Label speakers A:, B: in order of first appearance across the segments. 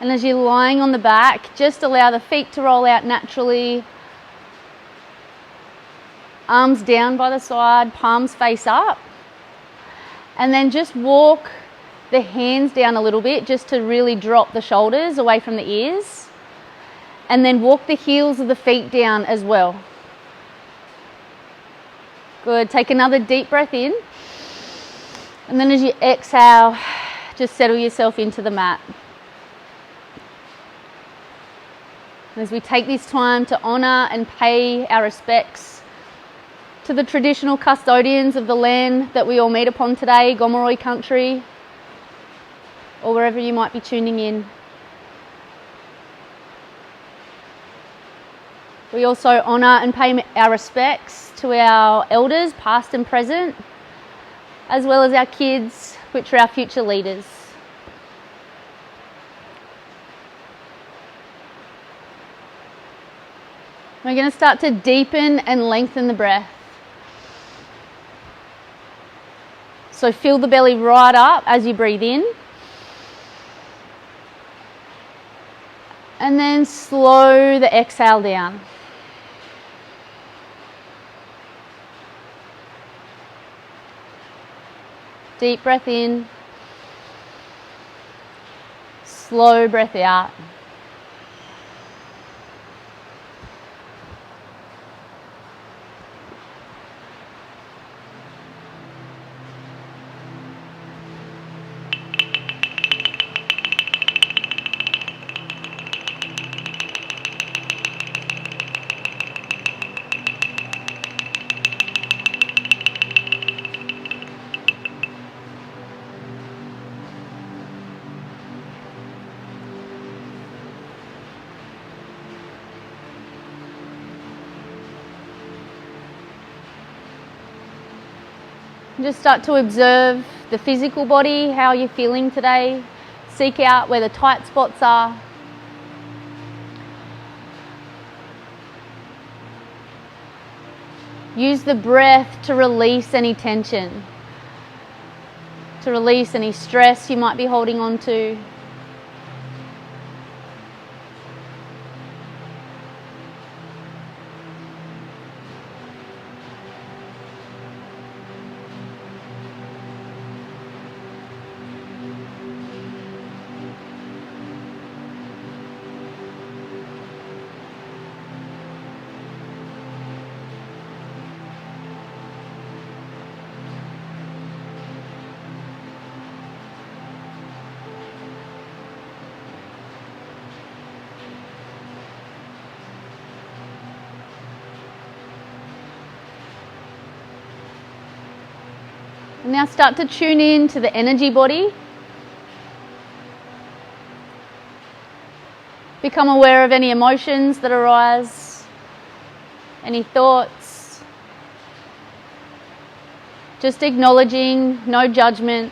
A: And as you're lying on the back, just allow the feet to roll out naturally. Arms down by the side, palms face up. And then just walk the hands down a little bit just to really drop the shoulders away from the ears. And then walk the heels of the feet down as well. Good. Take another deep breath in. And then as you exhale, just settle yourself into the mat. As we take this time to honour and pay our respects to the traditional custodians of the land that we all meet upon today, Gomeroi country, or wherever you might be tuning in. We also honour and pay our respects to our elders, past and present, as well as our kids, which are our future leaders. We're going to start to deepen and lengthen the breath. So fill the belly right up as you breathe in. And then slow the exhale down. Deep breath in. Slow breath out. Just start to observe the physical body, how you're feeling today. Seek out where the tight spots are. Use the breath to release any tension, to release any stress you might be holding on to. And now start to tune in to the energy body. Become aware of any emotions that arise, any thoughts. Just acknowledging, no judgment.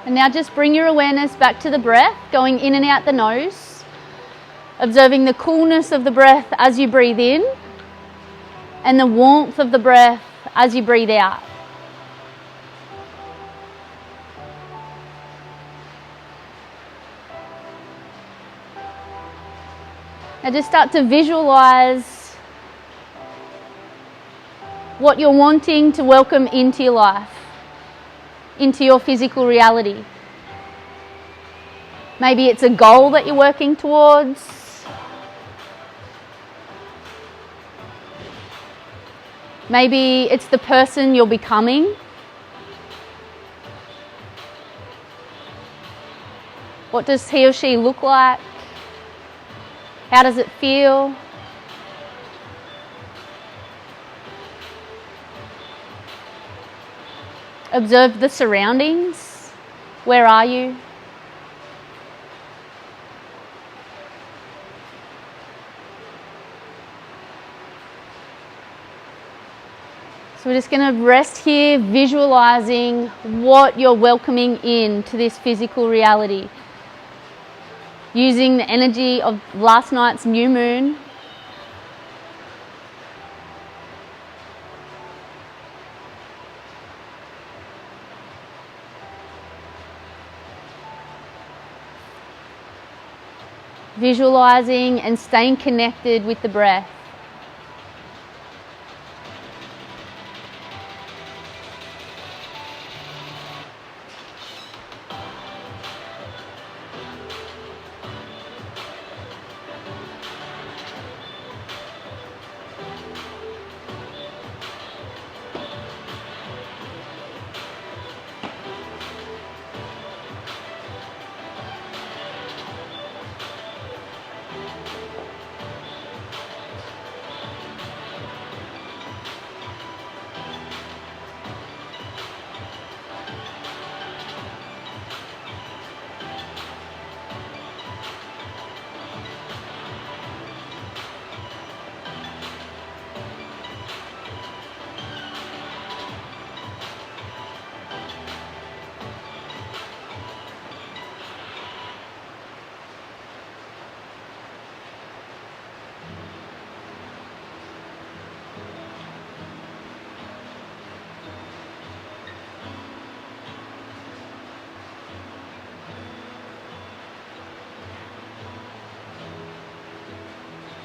A: And now just bring your awareness back to the breath, going in and out the nose, observing the coolness of the breath as you breathe in and the warmth of the breath as you breathe out. Now just start to visualize what you're wanting to welcome into your life, into your physical reality. Maybe it's a goal that you're working towards. Maybe it's the person you're becoming. What does he or she look like? How does it feel? Observe the surroundings. Where are you? So we're just going to rest here, visualizing what you're welcoming into this physical reality. Using the energy of last night's new moon. Visualizing and staying connected with the breath.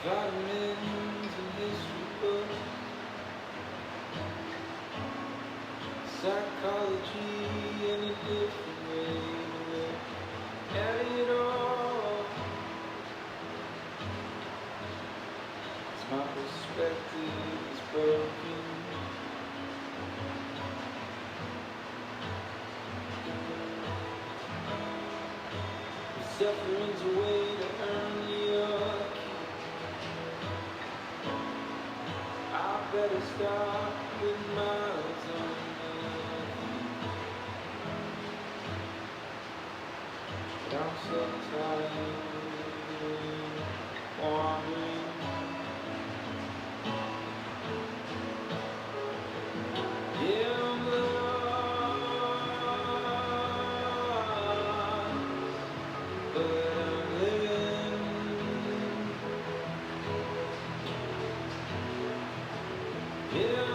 B: Vitamins and history books, psychology in a different way to look at it all. It's my perspective is broken. Suffering's a way to earn your keep. I better stop with my tongue. But I'm so tired of wandering. Yeah, I'm lost, but I'm living. Yeah,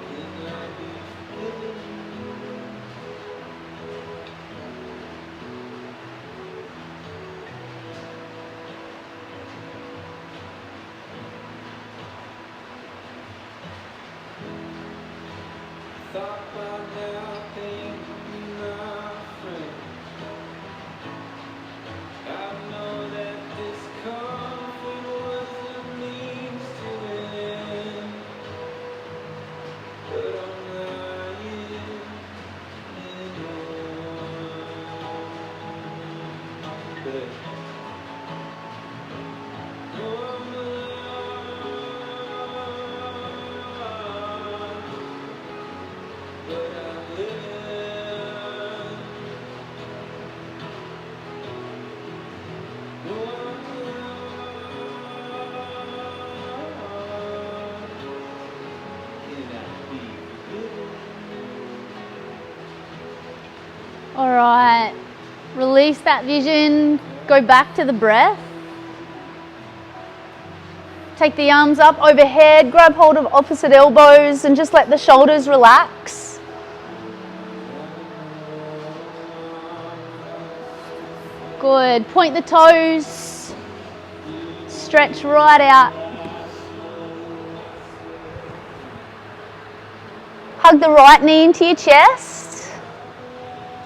B: can I be forgiven? Thought by now they would be my friend. I know that discomfort was a means to an end, but I'm lying in your bed. No, I'm lost, but I'm living. No, I'm lost. Can I be forgiven?
A: All right, release that vision, go back to the breath. Take the arms up overhead, grab hold of opposite elbows and just let the shoulders relax. Good, point the toes, stretch right out. Hug the right knee into your chest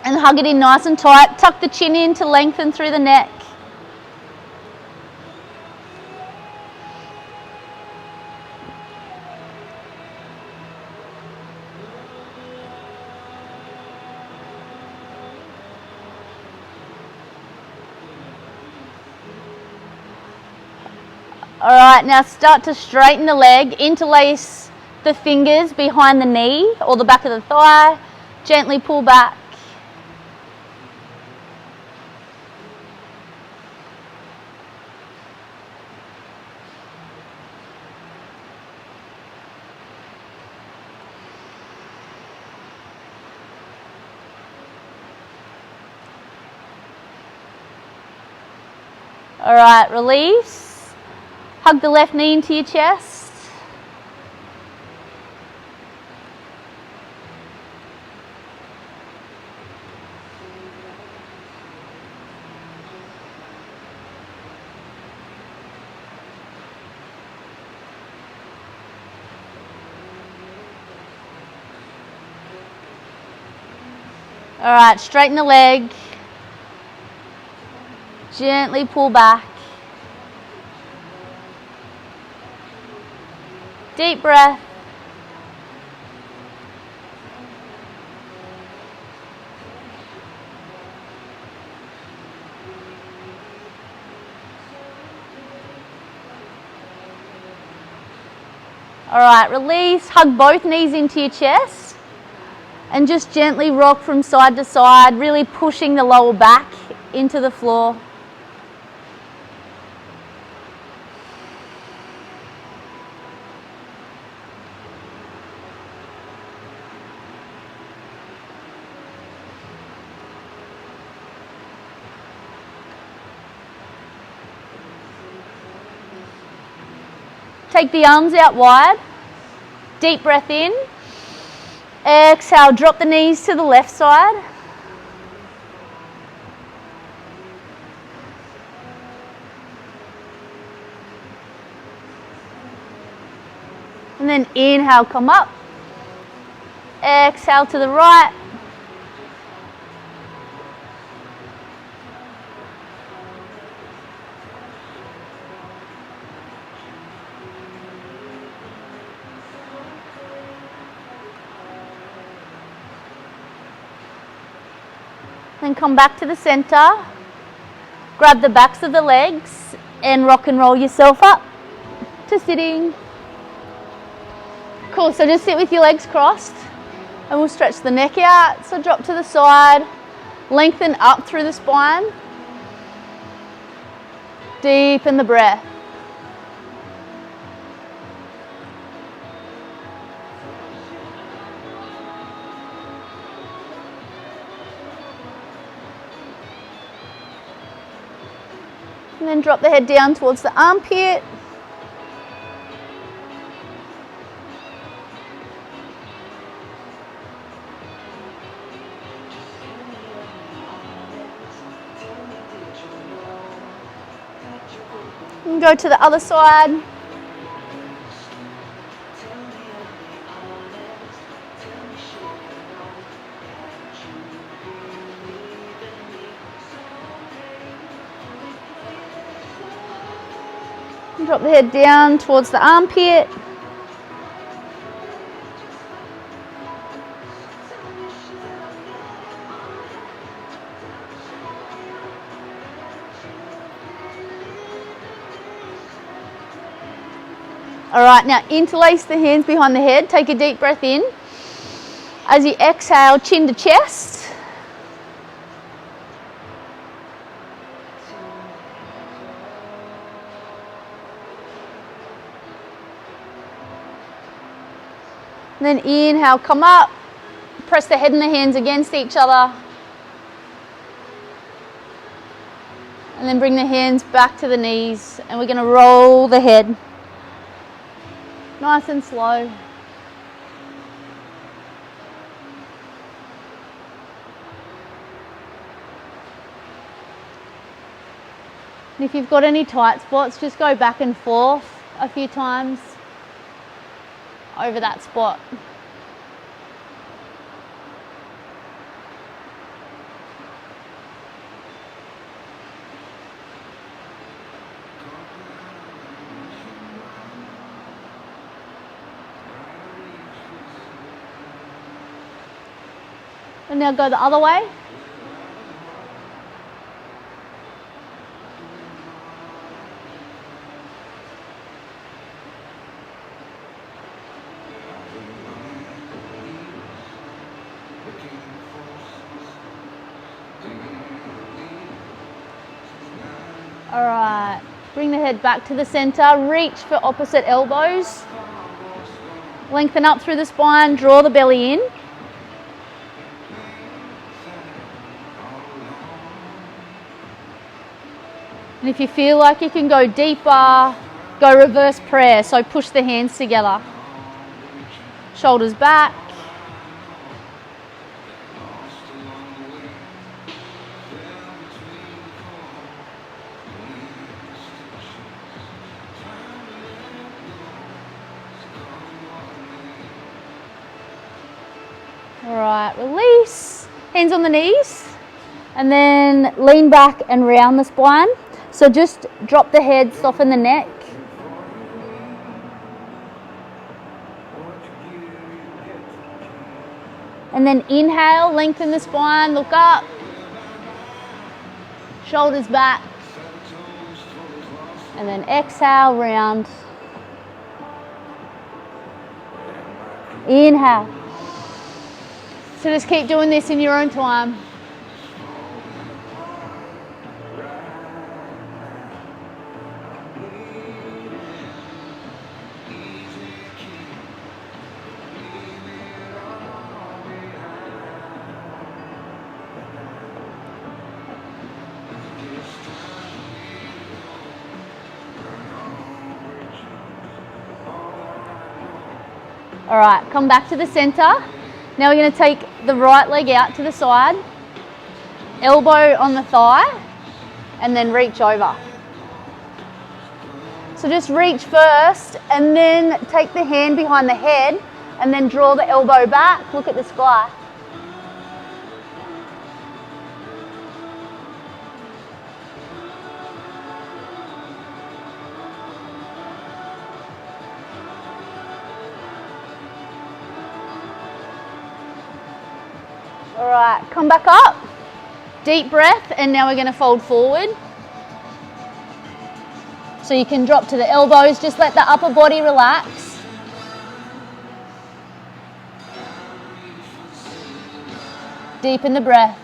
A: and hug it in nice and tight. Tuck the chin in to lengthen through the neck. All right, now start to straighten the leg, interlace the fingers behind the knee or the back of the thigh, gently pull back. All right, release. Hug the left knee into your chest. All right, straighten the leg. Gently pull back. Deep breath. All right, release. Hug both knees into your chest and just gently rock from side to side, really pushing the lower back into the floor. Take the arms out wide. Deep breath in. Exhale, drop the knees to the left side. And then inhale, come up. Exhale to the right. Then come back to the center, grab the backs of the legs and rock and roll yourself up to sitting. Cool, so just sit with your legs crossed and we'll stretch the neck out. So drop to the side, lengthen up through the spine, deepen the breath. And then drop the head down towards the armpit. And go to the other side. Drop the head down towards the armpit. All right, now interlace the hands behind the head. Take a deep breath in. As you exhale, chin to chest. And then inhale, come up, press the head and the hands against each other. And then bring the hands back to the knees and we're going to roll the head. Nice and slow. And if you've got any tight spots, just go back and forth a few times over that spot. And now go the other way. Bring the head back to the center, reach for opposite elbows. Lengthen up through the spine, draw the belly in. And if you feel like you can go deeper, go reverse prayer. So push the hands together. Shoulders back. All right, release. Hands on the knees. And then lean back and round the spine. So just drop the head, soften the neck. And then inhale, lengthen the spine, look up. Shoulders back. And then exhale, round. Inhale. So just keep doing this in your own time. All right, come back to the center. Now we're going to take the right leg out to the side, elbow on the thigh, and then reach over. So just reach first and then take the hand behind the head and then draw the elbow back, look at the sky. All right, come back up, deep breath, and now we're going to fold forward. So you can drop to the elbows, just let the upper body relax. Deepen the breath.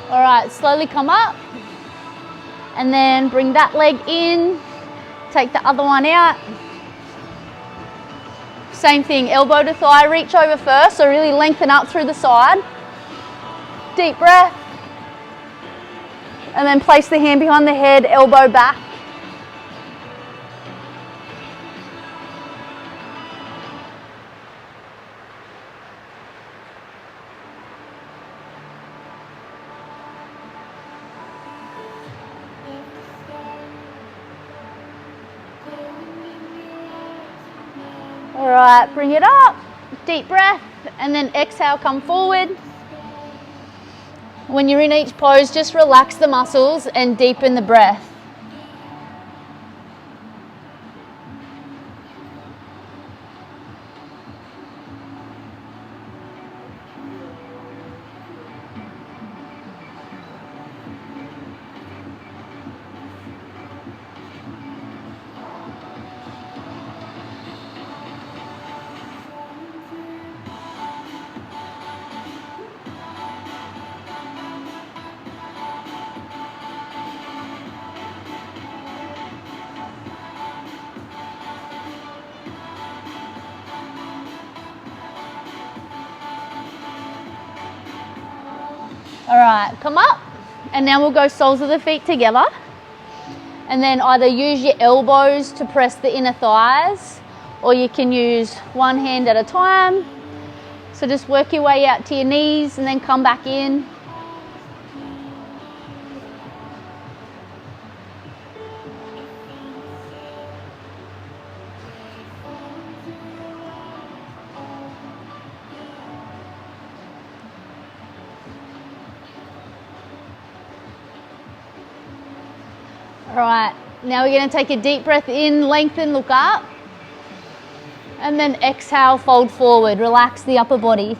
A: All right, slowly come up and then bring that leg in, take the other one out. Same thing, elbow to thigh, reach over first, so really lengthen up through the side. Deep breath. And then place the hand behind the head, elbow back. All right, bring it up, deep breath, and then exhale, come forward. When you're in each pose, just relax the muscles and deepen the breath. All right, come up, and now we'll go soles of the feet together. And then either use your elbows to press the inner thighs, or you can use one hand at a time. So just work your way out to your knees and then come back in. All right, now we're going to take a deep breath in, lengthen, look up. And then exhale, fold forward, relax the upper body.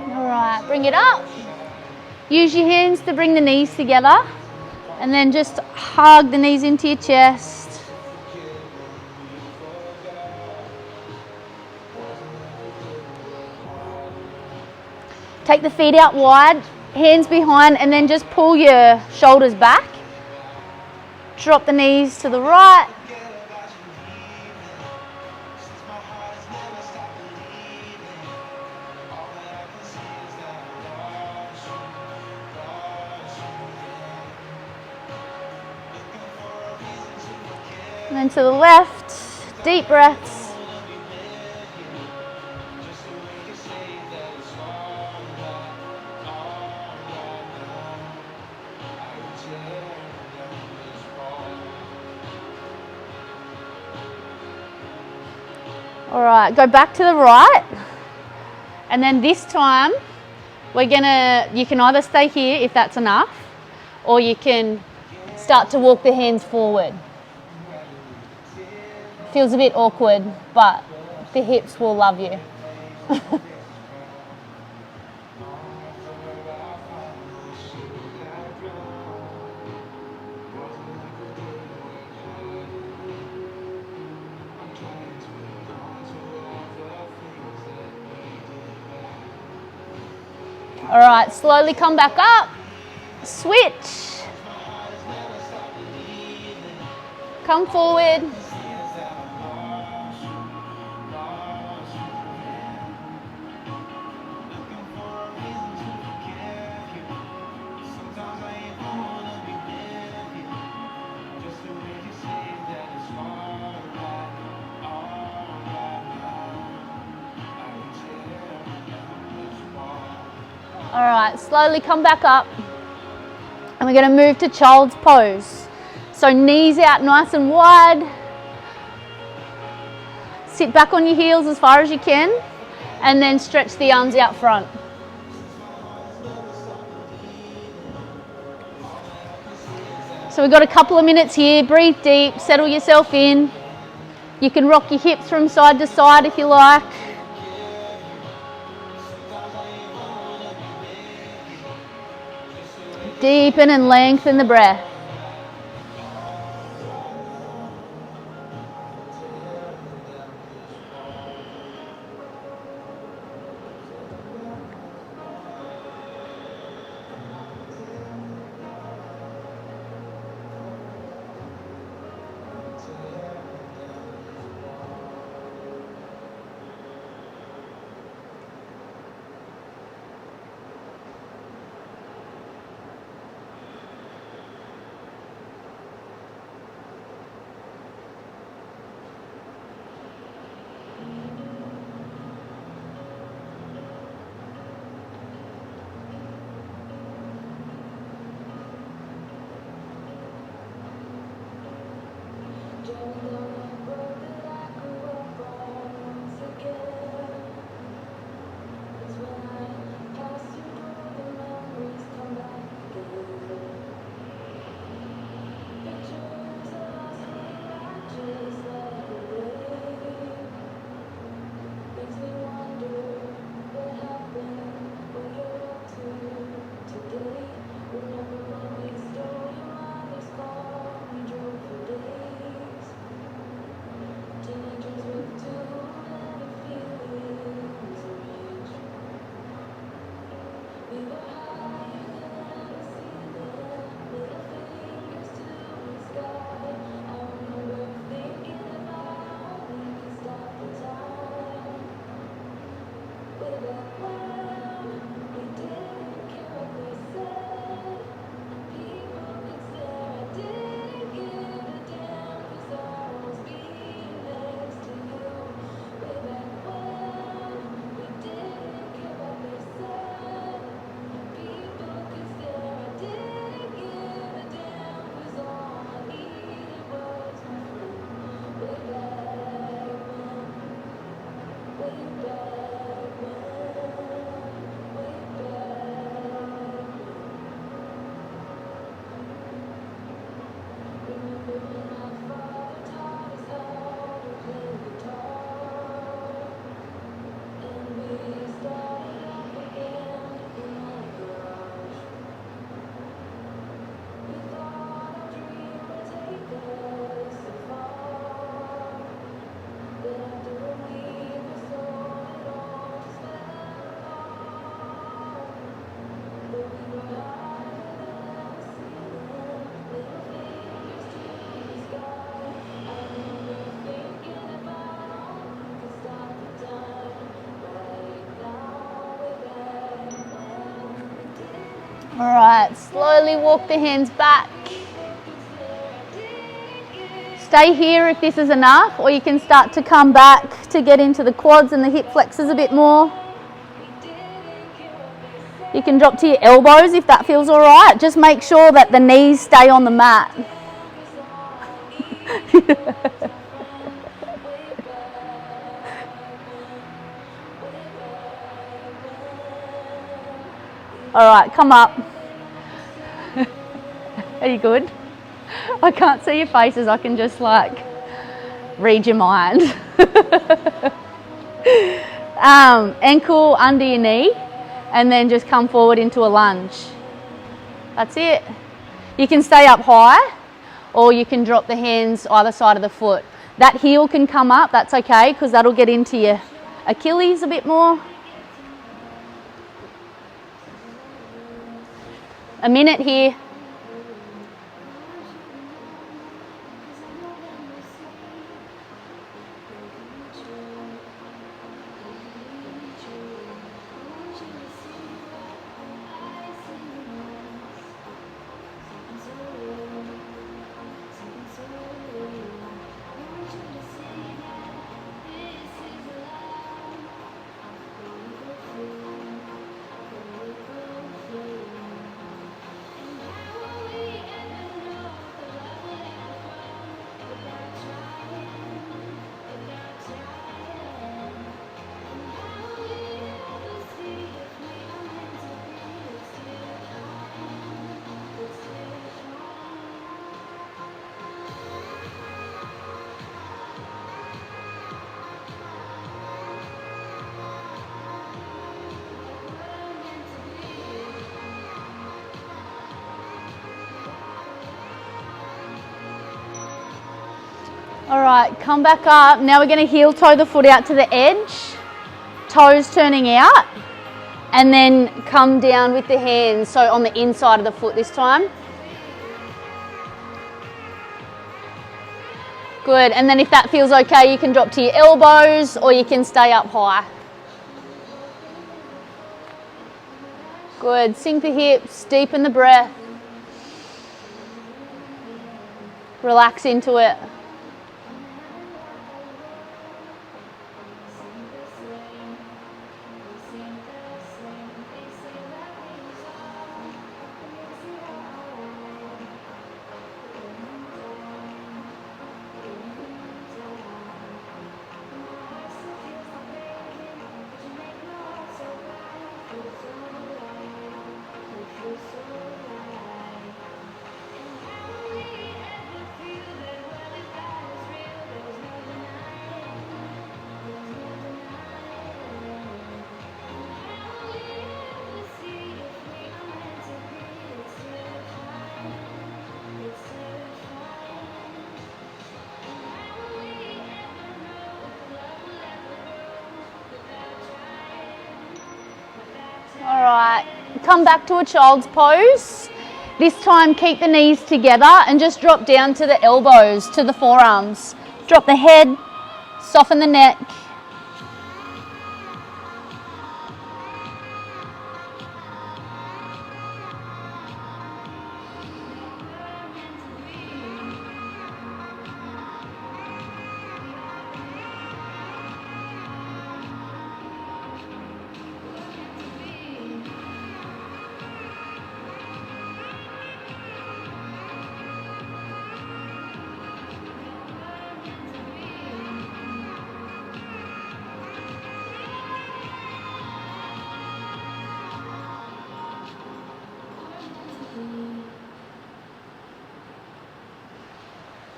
A: Alright, bring it up. Use your hands to bring the knees together and then just hug the knees into your chest. Take the feet out wide, hands behind, and then just pull your shoulders back. Drop the knees to the right. And then to the left, deep breaths. All right, go back to the right. And then this time, you can either stay here if that's enough, or you can start to walk the hands forward. Feels a bit awkward, but the hips will love you. All right, slowly come back up, switch, come forward. All right, slowly come back up and we're going to move to child's pose. So knees out nice and wide. Sit back on your heels as far as you can and then stretch the arms out front. So we've got a couple of minutes here. Breathe deep, settle yourself in. You can rock your hips from side to side if you like. Deepen and lengthen the breath. All right, slowly walk the hands back. Stay here if this is enough, or you can start to come back to get into the quads and the hip flexors a bit more. You can drop to your elbows if that feels all right. Just make sure that the knees stay on the mat. All right, come up. Are you good? I can't see your faces. I can just like read your mind. Ankle under your knee, and then just come forward into a lunge. That's it. You can stay up high, or you can drop the hands either side of the foot. That heel can come up, that's okay, because that'll get into your Achilles a bit more. A minute here. All right, come back up. Now we're going to heel toe the foot out to the edge, toes turning out, and then come down with the hands, so on the inside of the foot this time. Good, and then if that feels okay, you can drop to your elbows or you can stay up high. Good, sink the hips, deepen the breath. Relax into it. All right, come back to a child's pose. This time keep the knees together and just drop down to the elbows, to the forearms. Drop the head, soften the neck.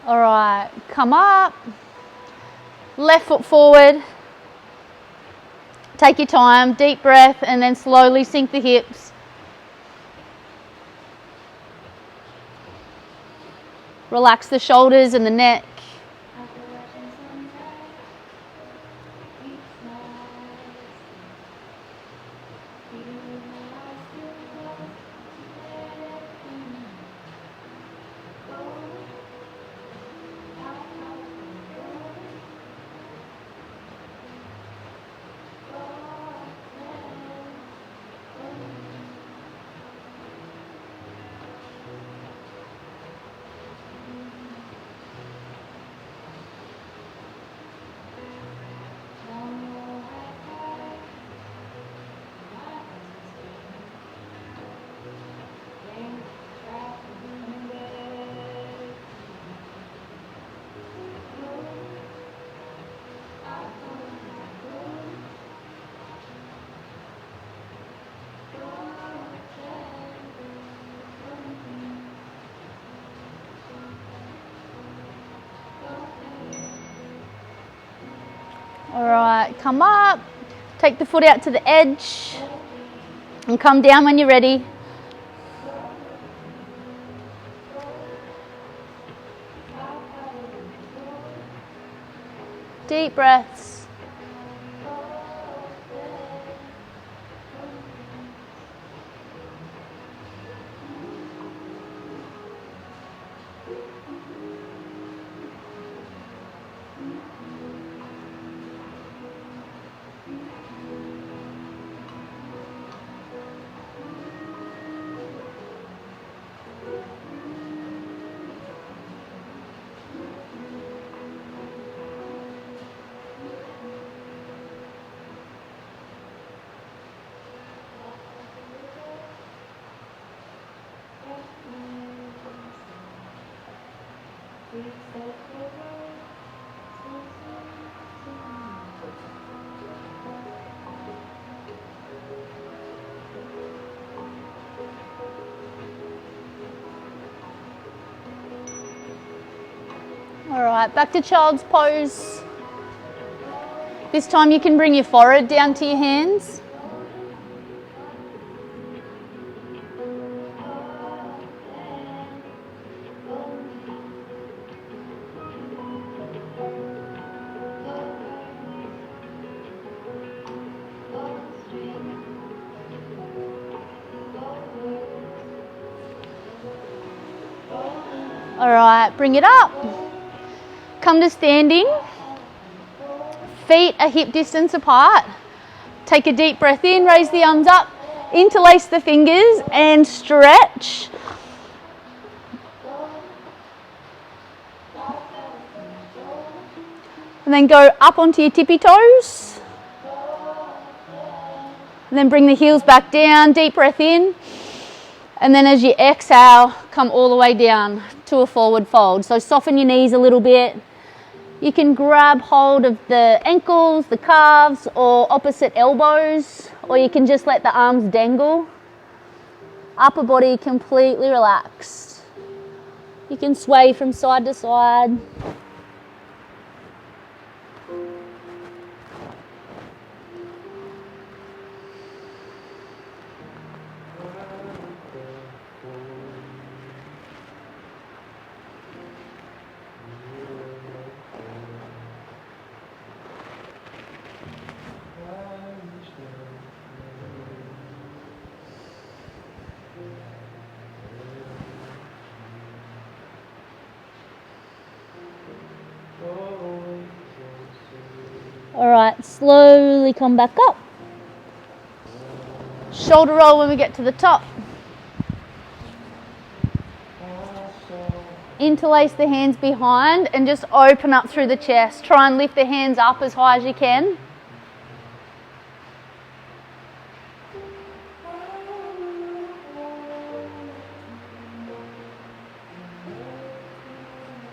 A: All right, come up, left foot forward, take your time, deep breath, and then slowly sink the hips. Relax the shoulders and the neck. All right, come up, take the foot out to the edge and come down when you're ready. Deep breaths. All right, back to child's pose. This time you can bring your forehead down to your hands. All right, bring it up. Come to standing. Feet are hip distance apart. Take a deep breath in, raise the arms up, interlace the fingers and stretch. And then go up onto your tippy toes. And then bring the heels back down, deep breath in. And then as you exhale, come all the way down to a forward fold. So soften your knees a little bit. You can grab hold of the ankles, the calves, or opposite elbows, or you can just let the arms dangle. Upper body completely relaxed. You can sway from side to side. All right, slowly come back up. Shoulder roll when we get to the top. Interlace the hands behind and just open up through the chest. Try and lift the hands up as high as you can.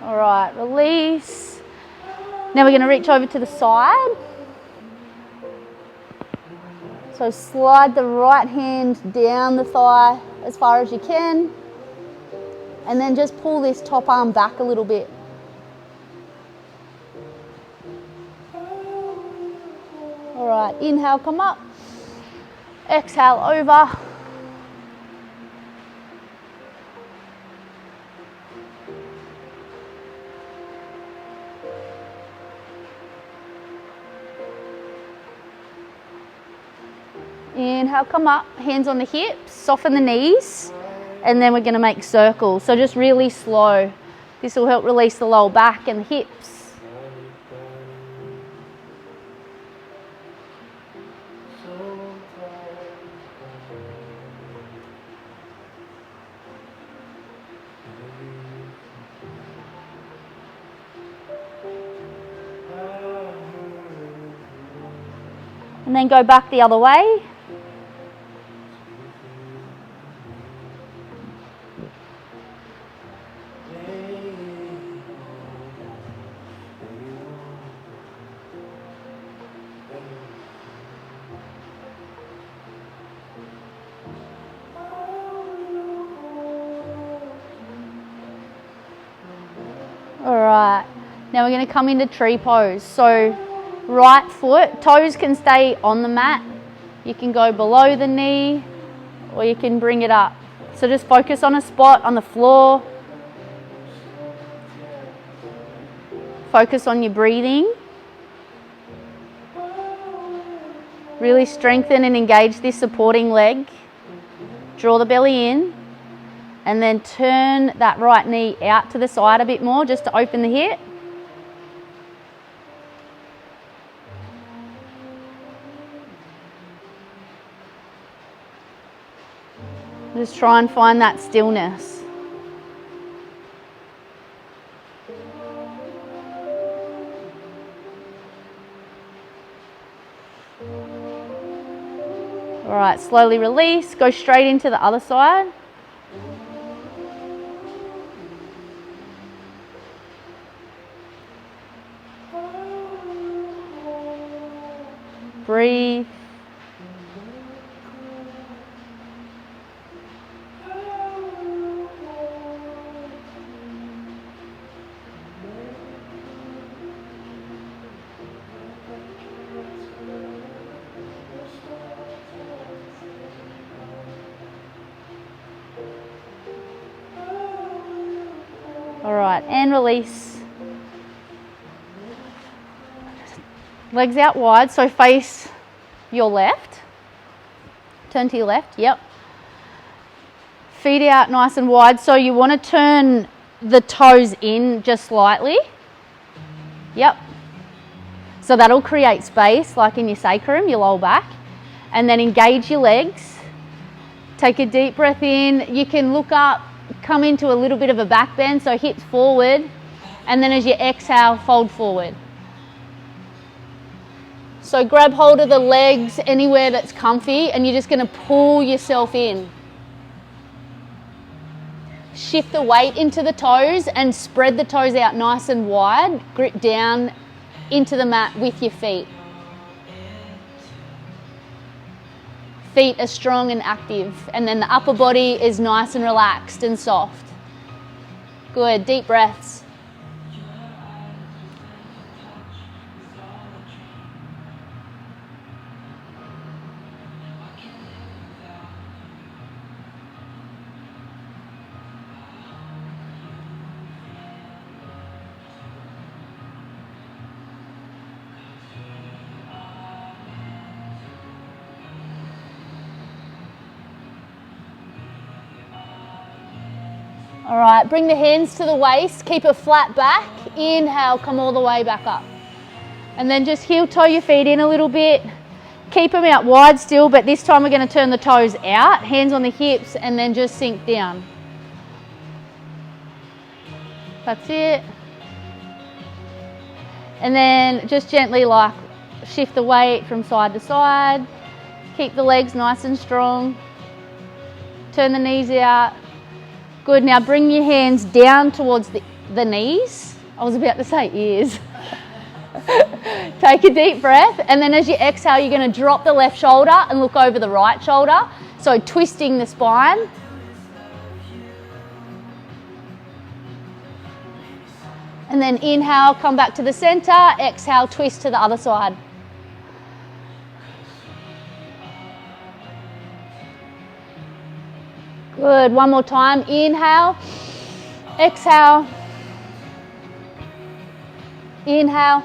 A: All right, release. Now we're going to reach over to the side. So slide the right hand down the thigh as far as you can. And then just pull this top arm back a little bit. All right, inhale, come up. Exhale, over. Inhale, come up, hands on the hips, soften the knees, and then we're going to make circles. So just really slow. This will help release the lower back and the hips. And then go back the other way. All right, now we're going to come into tree pose. So Right foot, toes can stay on the mat. You can go below the knee or you can bring it up. So just focus on a spot on the floor. Focus on your breathing. Really strengthen and engage this supporting leg. Draw the belly in and then turn that right knee out to the side a bit more just to open the hip. Just try and find that stillness. All right, slowly release, go straight into the other side. Breathe. All right, and release. Legs out wide, so face your left. Turn to your left, yep. Feet out nice and wide, so you want to turn the toes in just slightly. Yep. So that'll create space, like in your sacrum, your lower back. And then engage your legs. Take a deep breath in. You can look up, come into a little bit of a back bend, so hips forward, and then as you exhale, fold forward. So grab hold of the legs anywhere that's comfy, and you're just going to pull yourself in. Shift the weight into the toes and spread the toes out nice and wide. Grip down into the mat with your feet. Feet are strong and active, and then the upper body is nice and relaxed and soft. Good, deep breaths. All right, bring the hands to the waist, keep a flat back. Inhale, come all the way back up. And then just heel toe your feet in a little bit. Keep them out wide still, but this time we're going to turn the toes out, hands on the hips, and then just sink down. That's it. And then just gently like shift the weight from side to side. Keep the legs nice and strong. Turn the knees out. Good, now bring your hands down towards the knees. I was about to say ears. Take a deep breath, and then as you exhale, you're going to drop the left shoulder and look over the right shoulder. So twisting the spine. And then inhale, come back to the center. Exhale, twist to the other side. Good, one more time. Inhale, exhale, inhale,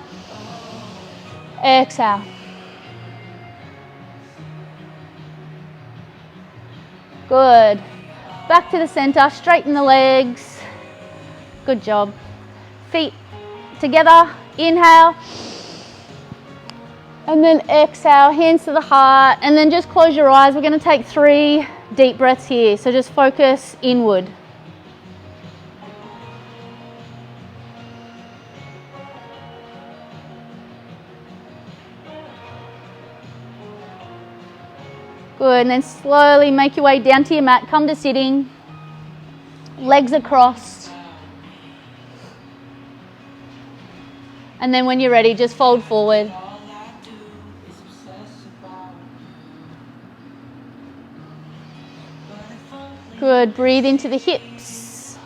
A: exhale. Good. Back to the center, straighten the legs. Good job. Feet together, inhale. And then exhale, hands to the heart. And then just close your eyes. We're going to take 3 deep breaths here. So just focus inward. Good, and then slowly make your way down to your mat. Come to sitting. Legs across. And then when you're ready, just fold forward. Good, breathe into the hips.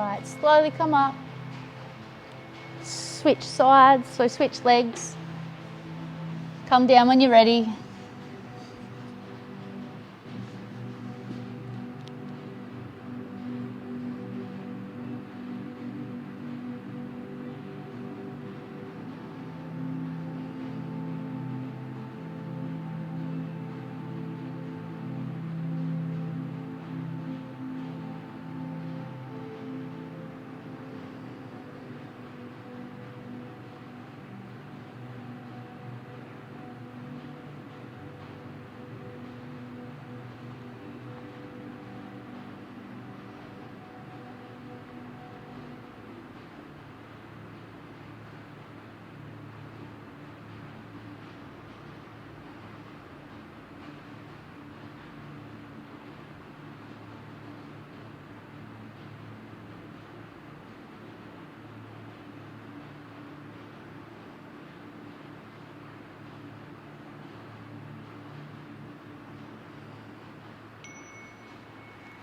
A: right, slowly come up. Switch sides, so switch legs. Come down when you're ready.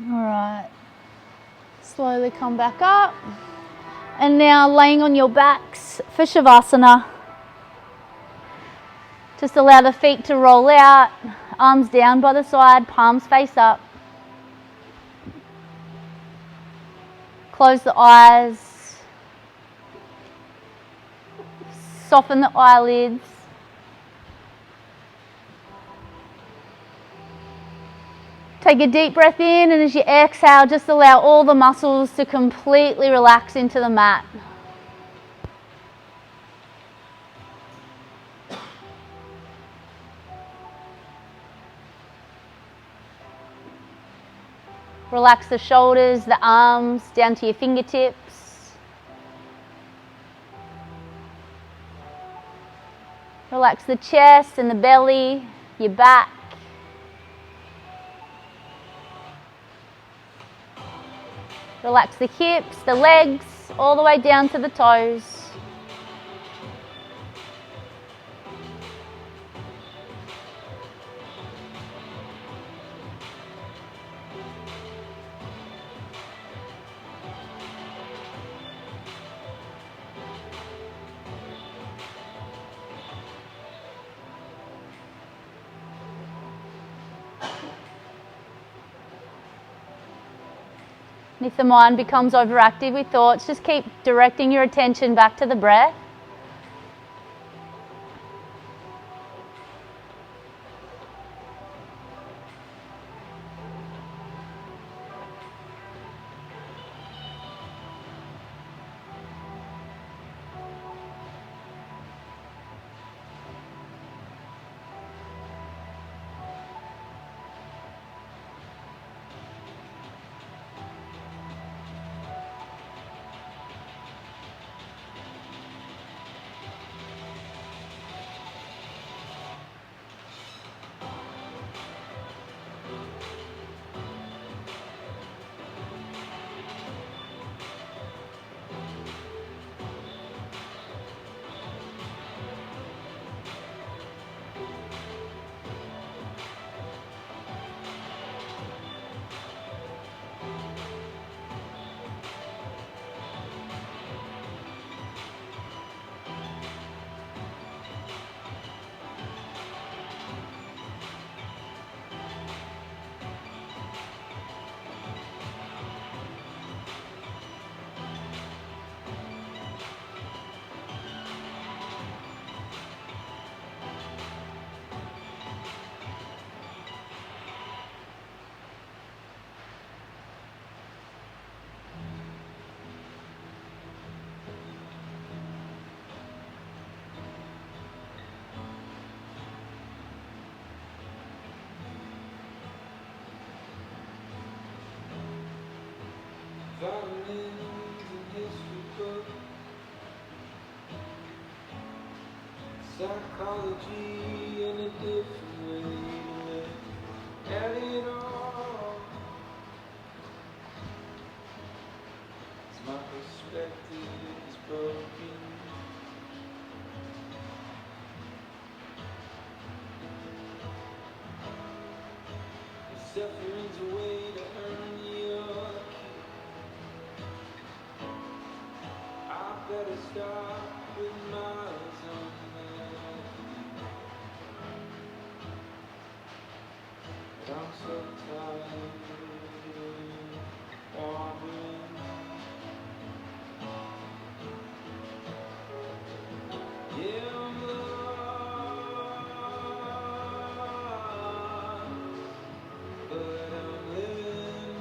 A: All right, slowly come back up. And now laying on your backs for Shavasana. Just allow the feet to roll out, arms down by the side, palms face up. Close the eyes. Soften the eyelids. Take a deep breath in, and as you exhale, just allow all the muscles to completely relax into the mat. Relax the shoulders, the arms, down to your fingertips. Relax the chest and the belly, your back. Relax the hips, the legs, all the way down to the toes. And if the mind becomes overactive with thoughts, just keep directing your attention back to the breath.
B: Violins and history book, psychology in a different way to look at it all. 'Cause my perspective is broken. Suffering's a way to earn your keep. better start with miles on that. But I'm so tired wandering. Yeah, I'm lost, but I'm living.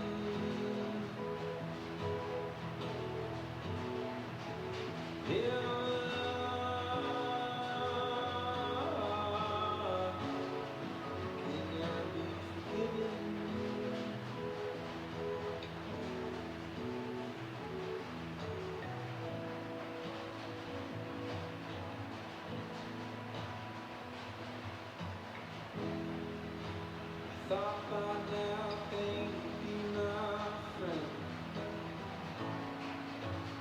B: Yeah, I'm lost. Can I be forgiven? Thought by now things would be my friend.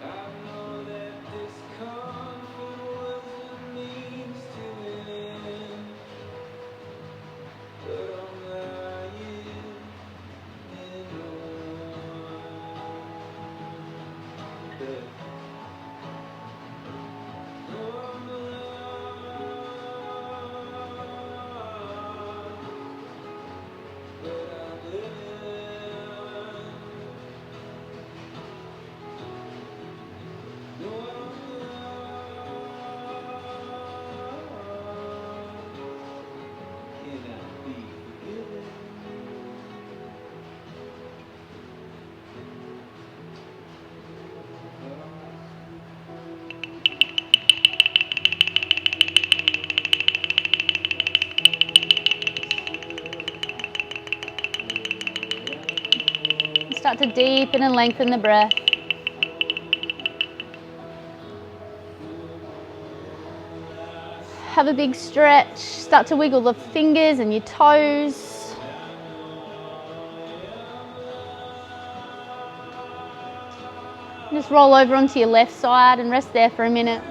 B: I know that discomfort was a means to an end, but I'm lying in one bed. No, I'm lost, but I'm living. No, I'm lost. Can I be forgiven?
A: Start to deepen and lengthen the breath. Have a big stretch. Start to wiggle the fingers and your toes. Just roll over onto your left side and rest there for a minute.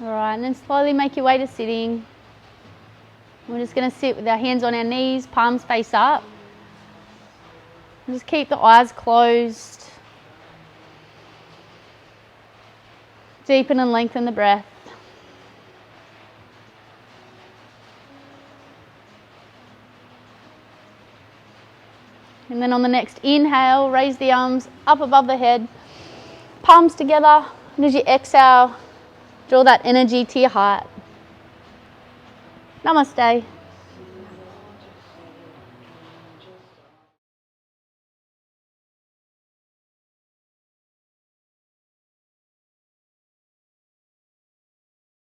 A: Alright, and then slowly make your way to sitting. We're just going to sit with our hands on our knees, palms face up. And just keep the eyes closed. Deepen and lengthen the breath. And then on the next inhale, raise the arms up above the head, palms together, and as you exhale, draw that energy to your heart. Namaste.